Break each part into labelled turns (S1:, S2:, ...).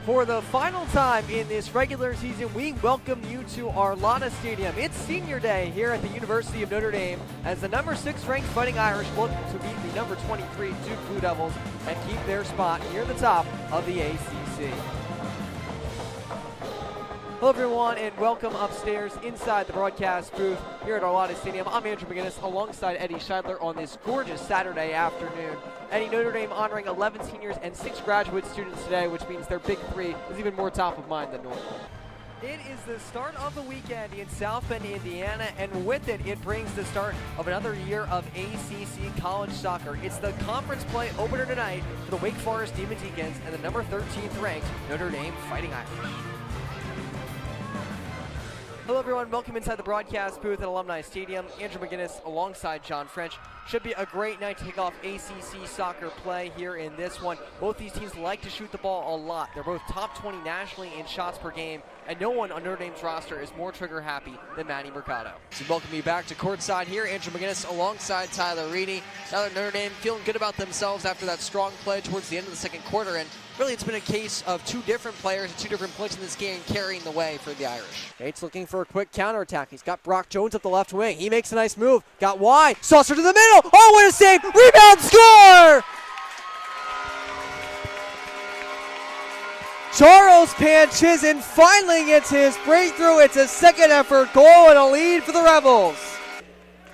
S1: For the final time in this regular season, we welcome you to our Lotta Stadium. It's senior day here at the University of Notre Dame as the number 6 ranked Fighting Irish look to beat the number 23 Duke Blue Devils and keep their spot near the top of the ACC. Hello everyone and welcome upstairs inside the broadcast booth here at our Lotta Stadium. I'm Andrew McGuinness alongside Eddie Scheidler on this gorgeous Saturday afternoon. Eddie, Notre Dame honoring 11 seniors and 6 graduate students today, which means their big three is even more top of mind than normal. It is the start of the weekend in South Bend, Indiana, and with it, it brings the start of another year of ACC college soccer. It's the conference play opener tonight for the Wake Forest Demon Deacons and the number 13th ranked Notre Dame Fighting Irish. Hello everyone, welcome inside the broadcast booth at Alumni Stadium. Andrew McGuinness alongside John French. Should be a great night to kick off ACC soccer play here in this one. Both these teams like to shoot the ball a lot. They're both top 20 nationally in shots per game, and no one on Notre Dame's roster is more trigger happy than Manny Mercado. So welcome you back to courtside here. Andrew McGuinness alongside Tyler Reedy. Now that Notre Dame feeling good about themselves after that strong play towards the end of the second quarter, and really, it's been a case of two different players at two different points in this game carrying the way for the Irish. Nate's looking for a quick counterattack. He's got Brock Jones up the left wing. He makes a nice move. Got wide. Saucer to the middle. Oh, what a save. Rebound, score! Charles Panchizin finally gets his breakthrough. It's a second effort goal and a lead for the Rebels.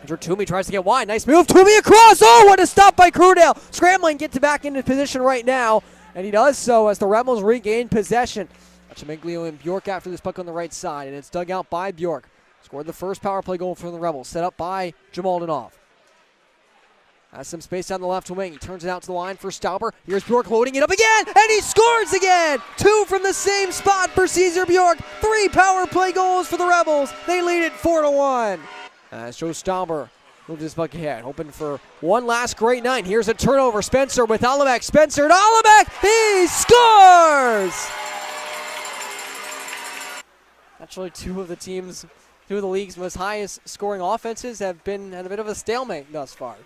S1: Andrew Toomey tries to get wide. Nice move. Toomey across. Oh, what a stop by Crudale. Scrambling, gets back into position right now. And he does so as the Rebels regain possession. Chimiglio and Bjork after this puck on the right side, and it's dug out by Bjork. Scored the first power play goal for the Rebels, set up by Jamaldanov. Has some space down the left wing. He turns it out to the line for Stauber. Here's Bjork loading it up again, and he scores again! 2 from the same spot for Caesar Bjork. 3 power play goals for the Rebels. They lead it 4-1. As Joe Stauber moves his puck ahead, hoping for one last great night. Here's a turnover. Spencer with Alamek. Spencer to Alamek. He scores! Actually, two of the league's most highest scoring offenses have been at a bit of a stalemate thus far.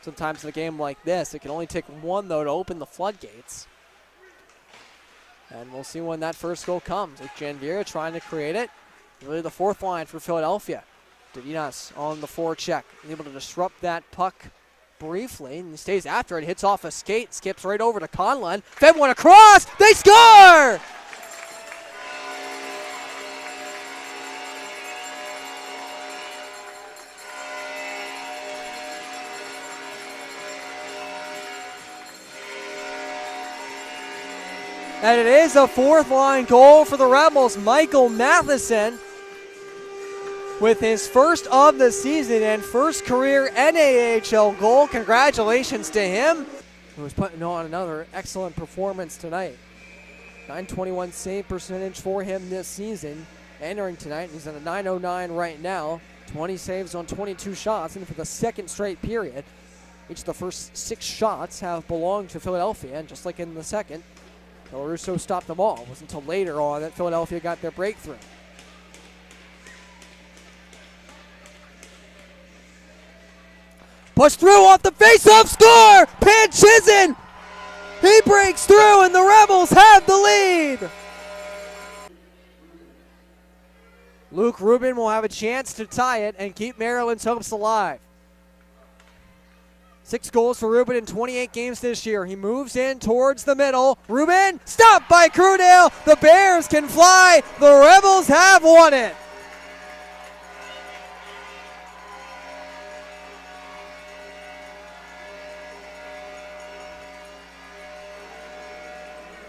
S1: Sometimes in a game like this, it can only take one, though, to open the floodgates. And we'll see when that first goal comes. With Janviera trying to create it. Really the fourth line for Philadelphia. Davinas on the forecheck, able to disrupt that puck briefly, and he stays after it, hits off a skate, skips right over to Conlon. Fed one across, they score! And it is a fourth line goal for the Rebels. Michael Matheson with his first of the season and first career NAHL goal. Congratulations to him, who is putting on another excellent performance tonight. 921 save percentage for him this season. Entering tonight, he's at a 909 right now. 20 saves on 22 shots, and for the second straight period, each of the first 6 shots have belonged to Philadelphia, and just like in the second, Del Russo stopped them all. It wasn't until later on that Philadelphia got their breakthrough. Push through off the face-off, score! Panchizin! He breaks through and the Rebels have the lead! Luke Rubin will have a chance to tie it and keep Maryland's hopes alive. 6 goals for Rubin in 28 games this year. He moves in towards the middle. Rubin, stopped by Crudale. The Bears can fly. The Rebels have won it.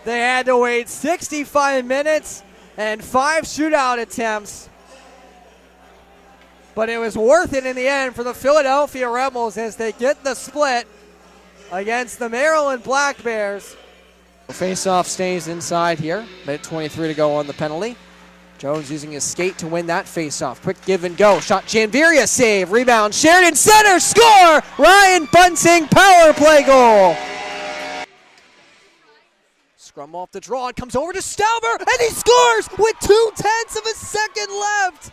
S1: They had to wait 65 minutes and 5 shootout attempts. But it was worth it in the end for the Philadelphia Rebels as they get the split against the Maryland Black Bears. Face-off stays inside here. Minute 23 to go on the penalty. Jones using his skate to win that face-off. Quick give and go. Shot Janviria, save. Rebound. Sheridan center. Score! Ryan Bunting power play goal. Scrum off the draw. It comes over to Stauber, and he scores with 0.2 of a second left.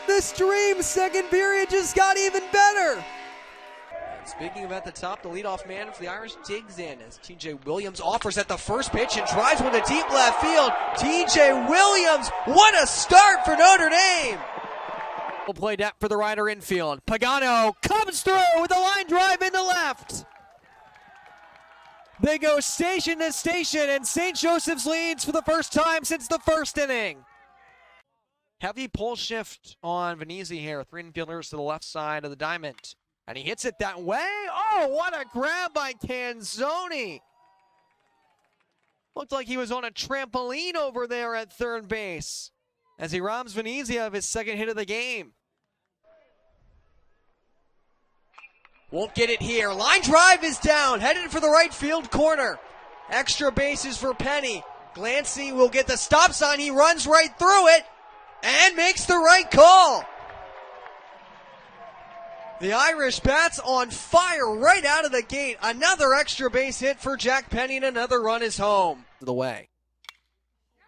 S1: This dream second period just got even better. Speaking of at the top, the leadoff man for the Irish digs in as TJ Williams offers at the first pitch and drives one to deep left field. TJ Williams, what a start for Notre Dame! We'll play that for the Rider infield. Pagano comes through with a line drive into left. They go station to station, and St. Joseph's leads for the first time since the first inning. Heavy pull shift on Venezia here. 3 infielders to the left side of the diamond. And he hits it that way. Oh, what a grab by Canzoni. Looked like he was on a trampoline over there at third base as he robs Venezia of his second hit of the game. Won't get it here. Line drive is down, headed for the right field corner. Extra bases for Penny. Glancy will get the stop sign. He runs right through it and makes the right call. The Irish bats on fire right out of the gate. Another extra base hit for Jack Penny, and another run is home. The way.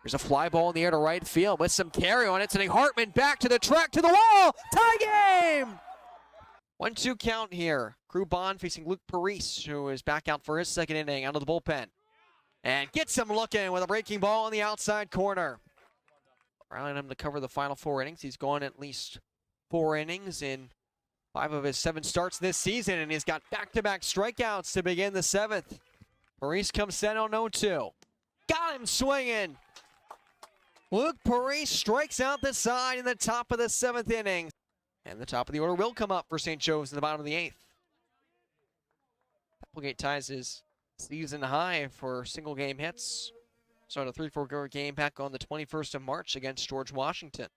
S1: There's a fly ball in the air to right field with some carry on it. Sending Hartman back to the track, to the wall. Tie game! 1-2 count here. Crew Bond facing Luke Parise, who is back out for his second inning out of the bullpen. And gets him looking with a breaking ball on the outside corner. Rallying him to cover the final 4 innings. He's gone at least 4 innings in 5 of his 7 starts this season, and he's got back-to-back strikeouts to begin the 7th. Parise comes set on 0-2. Got him swinging. Luke Parise strikes out the side in the top of the 7th inning. And the top of the order will come up for St. Joe's in the bottom of the 8th. Applegate ties his season high for single-game hits. Started a 3-4 game back on the 21st of March against George Washington.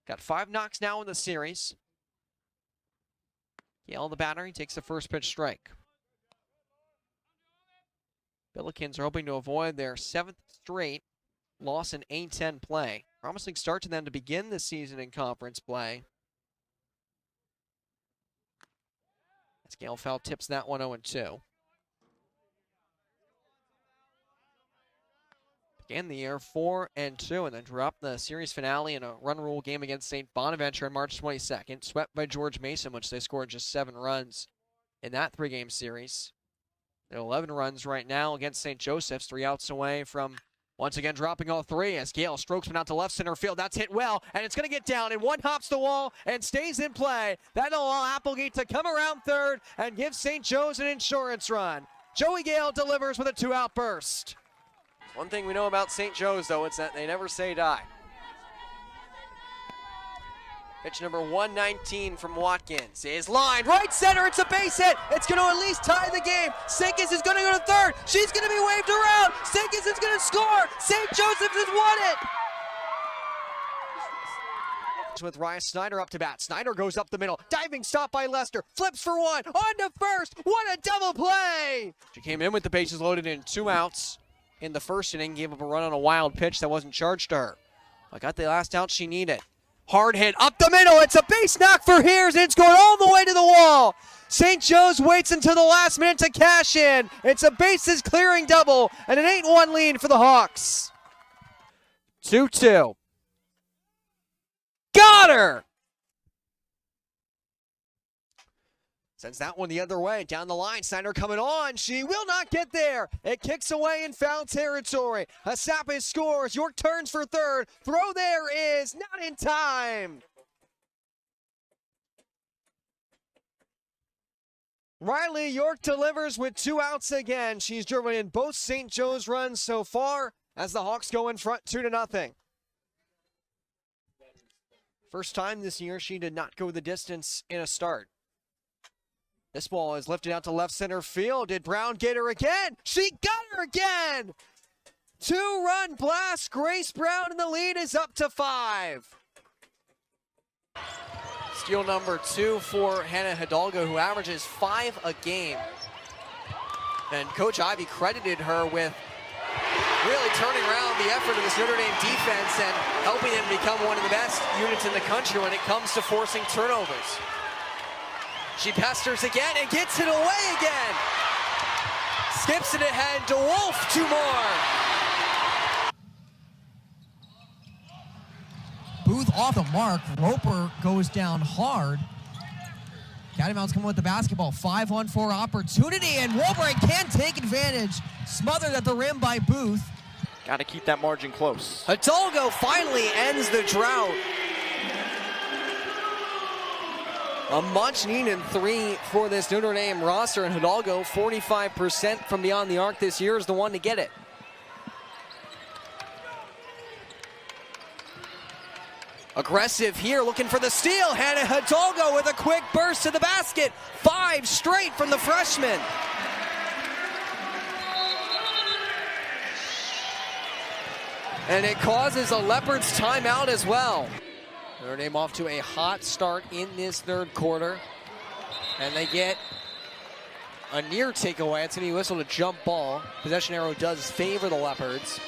S1: Got 5 knocks now in the series. Gale, the batter, he takes the first pitch strike. Billikens are hoping to avoid their 7th straight loss in A10 play. Promising start to them to begin the season in conference play. As Gale foul tips that one 0-2. Began the year 4-2 and then dropped the series finale in a run rule game against St. Bonaventure on March 22nd. Swept by George Mason, which they scored just 7 runs in that 3-game series. They're 11 runs right now against St. Joseph's, 3 outs away from once again dropping all 3 as Gale strokes one out to left center field. That's hit well, and it's going to get down, and one hops the wall and stays in play. That'll allow Applegate to come around third and give St. Joe's an insurance run. Joey Gale delivers with a 2-out burst. One thing we know about St. Joe's, though, it's that they never say die. Pitch number 119 from Watkins is lined right center. It's a base hit. It's going to at least tie the game. Sinkis is going to go to third. She's going to be waved around. Sinkis is going to score. St. Joseph's has won it. With Ryan Snyder up to bat. Snyder goes up the middle. Diving stop by Lester. Flips for one. On to first. What a double play. She came in with the bases loaded in 2 outs in the first inning. Gave up a run on a wild pitch that wasn't charged to her. I got the last out she needed. Hard hit up the middle. It's a base knock for Hears, and it's going all the way to the wall. St. Joe's waits until the last minute to cash in. It's a bases clearing double and an 8-1 lead for the Hawks. 2-2. Got her! Sends that one the other way, down the line. Snyder coming on. She will not get there. It kicks away in foul territory. Hassapis scores. York turns for third. Throw there is not in time. Riley York delivers with 2 outs again. She's driven in both St. Joe's runs so far as the Hawks go in front 2-0. First time this year she did not go the distance in a start. This ball is lifted out to left center field. Did Brown get her again? She got her again! 2-run blast. Grace Brown in the lead is up to 5. Steal number 2 for Hannah Hidalgo, who averages 5 a game. And Coach Ivey credited her with really turning around the effort of this Notre Dame defense and helping them become one of the best units in the country when it comes to forcing turnovers. She pesters again and gets it away again. Skips it ahead to Wolf. 2 more.
S2: Booth off the mark. Roper goes down hard.
S1: Catamounts coming with the basketball. 5-on-4 opportunity, and Wolverine can take advantage. Smothered at the rim by Booth.
S2: Got to keep that margin close.
S1: Hidalgo finally ends the drought. A much-needed 3 for this Notre Dame roster, and Hidalgo, 45% from beyond the arc this year, is the one to get it. Aggressive here, looking for the steal. Hannah Hidalgo with a quick burst to the basket. 5 straight from the freshman. And it causes a Leopards timeout as well. Notre Dame off to a hot start in this third quarter. And they get a near takeaway. It's going to be whistled a jump ball. Possession arrow does favor the Leopards.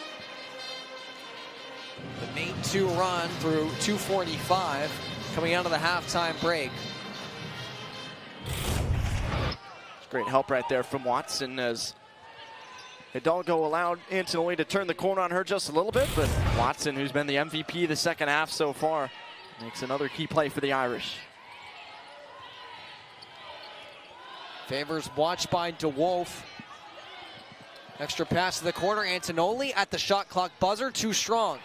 S1: The main 2 run through 2:45 coming out of the halftime break.
S2: Great help right there from Watson as Hidalgo allowed Antonelli to turn the corner on her just a little bit, but Watson, who's been the MVP the second half so far, makes another key play for the Irish.
S1: Favors watched by DeWolf. Extra pass to the corner. Antonelli at the shot clock buzzer, too strong.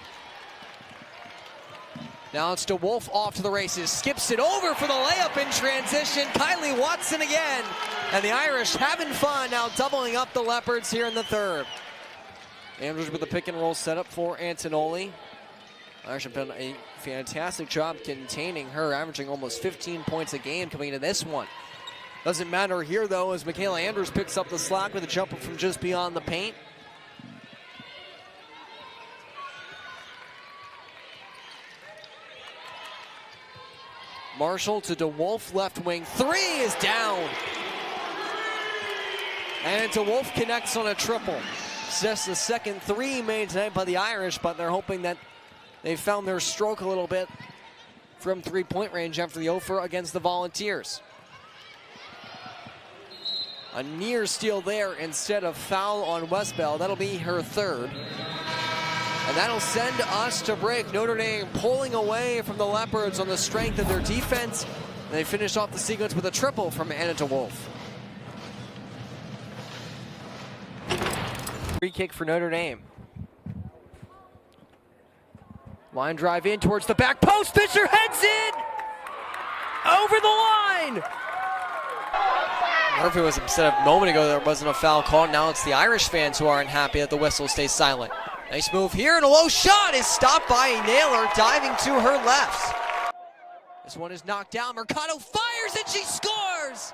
S1: Now it's DeWolf off to the races. Skips it over for the layup in transition. Kylie Watson again. And the Irish having fun now, doubling up the Leopards here in the third. Andrews with the pick and roll setup for Antonelli. Irish have done a fantastic job containing her, averaging almost 15 points a game coming into this one. Doesn't matter here though, as Michaela Andrews picks up the slack with a jumper from just beyond the paint. Marshall to DeWolf, left wing. 3 is down. And DeWolf connects on a triple. It's just the second 3 made tonight by the Irish, but they're hoping that they found their stroke a little bit from 3-point range after the offer against the Volunteers. A near steal there instead of foul on Westbell. That'll be her third. And that'll send us to break. Notre Dame pulling away from the Leopards on the strength of their defense. And they finish off the sequence with a triple from Anna DeWolf. Free kick for Notre Dame. Line drive in towards the back post. Fisher heads in! Over the line! Murphy was upset a moment ago there wasn't a foul call. Now it's the Irish fans who aren't happy that the whistle stays silent. Nice move here, and a low shot is stopped by a Naylor, diving to her left. This one is knocked down. Mercado fires, and she scores!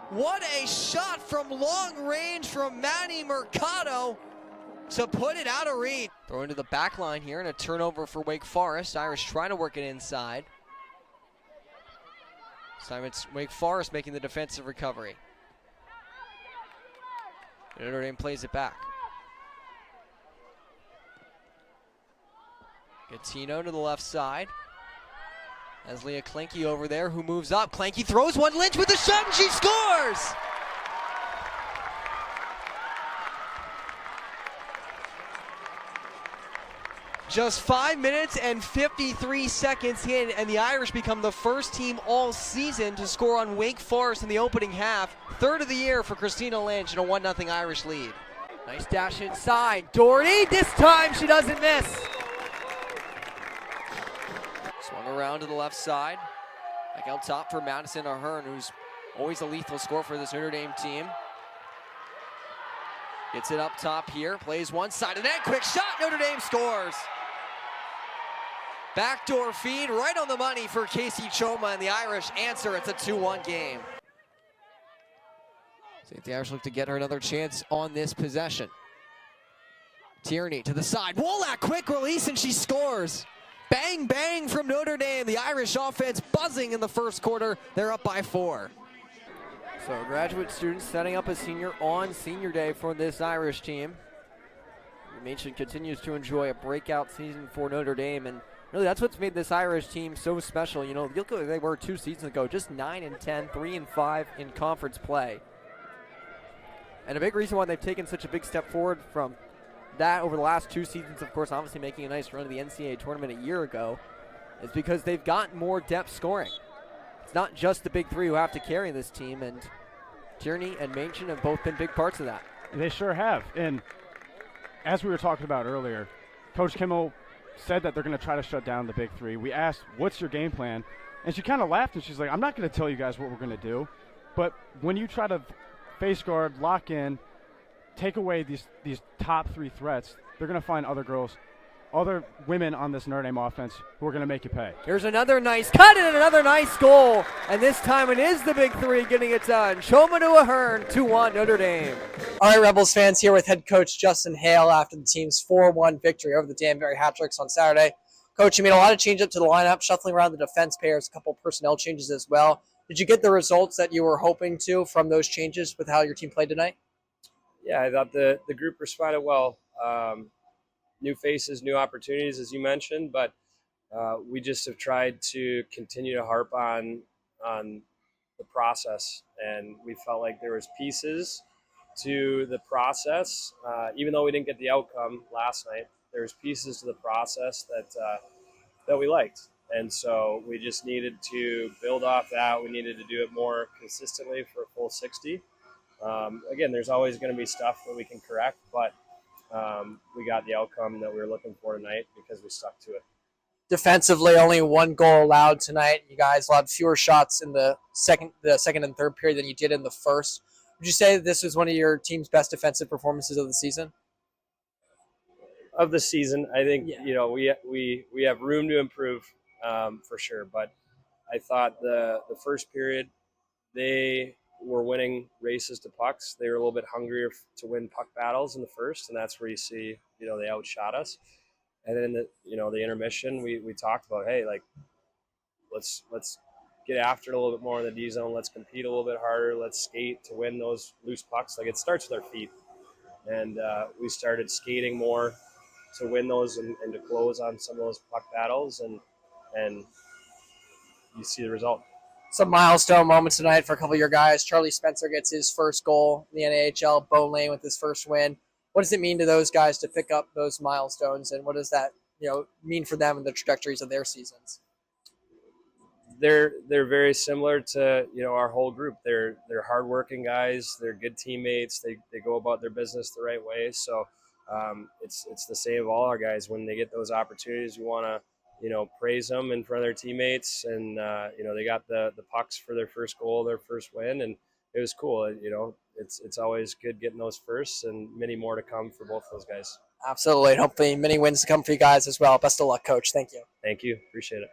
S1: What a shot from long range from Manny Mercado to put it out of reach. Throw into the back line here, and a turnover for Wake Forest. Irish trying to work it inside. This time it's Wake Forest making the defensive recovery. Notre Dame plays it back. Gattino to the left side. As Leah Klinke over there, who moves up. Klinke throws one. Lynch with the shot, and she scores! Just 5 minutes and 53 seconds in, and the Irish become the first team all season to score on Wake Forest in the opening half. Third of the year for Christina Lynch in a 1-0 Irish lead. Nice dash inside. Doherty, this time she doesn't miss. Swung around to the left side. Back out top for Madison Ahern, who's always a lethal scorer for this Notre Dame team. Gets it up top here, plays one side of net, quick shot, Notre Dame scores. Backdoor feed right on the money for Casey Choma, and the Irish answer. It's a 2-1 game. See if the Irish look to get her another chance on this possession. Tierney to the side. Wolak, quick release, and she scores. Bang, bang from Notre Dame. The Irish offense buzzing in the first quarter. They're up by 4. So graduate students setting up a senior on senior day for this Irish team. Machen continues to enjoy a breakout season for Notre Dame, and really that's what's made this Irish team so special. You know, look at they were 2 seasons ago, just 9-10, 3-5 in conference play. And a big reason why they've taken such a big step forward from that over the last 2 seasons, of course, obviously making a nice run to the NCAA tournament a year ago. is because they've got more depth scoring. It's not just the big three who have to carry this team, and Tierney and Machen have both been big parts of that.
S3: They sure have. And as we were talking about earlier, Coach Kimmel said that they're going to try to shut down the big three. We asked, what's your game plan? And she kind of laughed, and she's like, I'm not going to tell you guys what we're going to do. But when you try to face guard, lock in, take away these top three threats, they're going to find other women on this Notre Dame offense who are going to make you pay.
S1: Here's another nice cut and another nice goal. And this time it is the big three getting it done. Shoma to Ahern, 2-1 Notre Dame.
S4: All right, Rebels fans, here with head coach Justin Hale after the team's 4-1 victory over the Danbury Hat-Tricks on Saturday. Coach, you made a lot of change up to the lineup, shuffling around the defense pairs, a couple personnel changes as well. Did you get the results that you were hoping to from those changes with how your team played tonight?
S5: Yeah, I thought the group responded well. New faces, new opportunities, as you mentioned, but we just have tried to continue to harp on the process, and we felt like there was pieces to the process, even though we didn't get the outcome last night. There's pieces to the process that we liked, and so we just needed to build off that. We needed to do it more consistently for a full 60. Again, there's always going to be stuff that we can correct, but we got the outcome that we were looking for tonight because we stuck to it.
S4: Defensively, only one goal allowed tonight. You guys allowed fewer shots in the second and third period than you did in the first. Would you say that this was one of your team's best defensive performances of the season?
S5: Of the season, I think
S4: Yeah.
S5: We have room to improve for sure. But I thought the first period they were winning races to pucks. They were a little bit hungrier to win puck battles in the first, and that's where you see they outshot us. And then the intermission, we talked about, hey, like let's get after it a little bit more in the D zone. Let's compete a little bit harder. Let's skate to win those loose pucks. Like, it starts with our feet, and we started skating more to win those and to close on some of those puck battles, and you see the result.
S4: Some milestone moments tonight for a couple of your guys. Charlie Spencer gets his first goal in the NAHL. Bo Lane with his first win. What does it mean to those guys to pick up those milestones, and what does that mean for them and the trajectories of their seasons?
S5: They're very similar to our whole group. They're hardworking guys. They're good teammates. They go about their business the right way. So it's the same of all our guys. When they get those opportunities, we want to praise them in front of their teammates, and they got the pucks for their first goal, their first win, and it was cool. It's always good getting those firsts, and many more to come for both those guys.
S4: Absolutely. And hopefully many wins to come for you guys as well. Best of luck, Coach. Thank you.
S5: Thank you. Appreciate it.